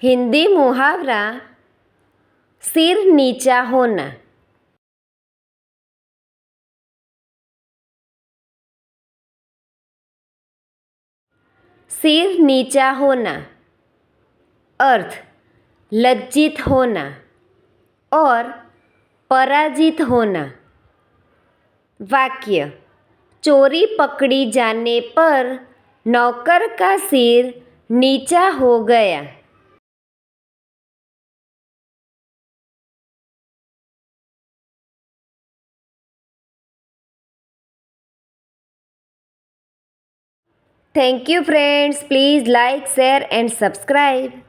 हिंदी मुहावरा सिर नीचा होना। सिर नीचा होना अर्थ लज्जित होना और पराजित होना। वाक्य चोरी पकड़ी जाने पर नौकर का सिर नीचा हो गया। Thank you friends. Please like, share and subscribe.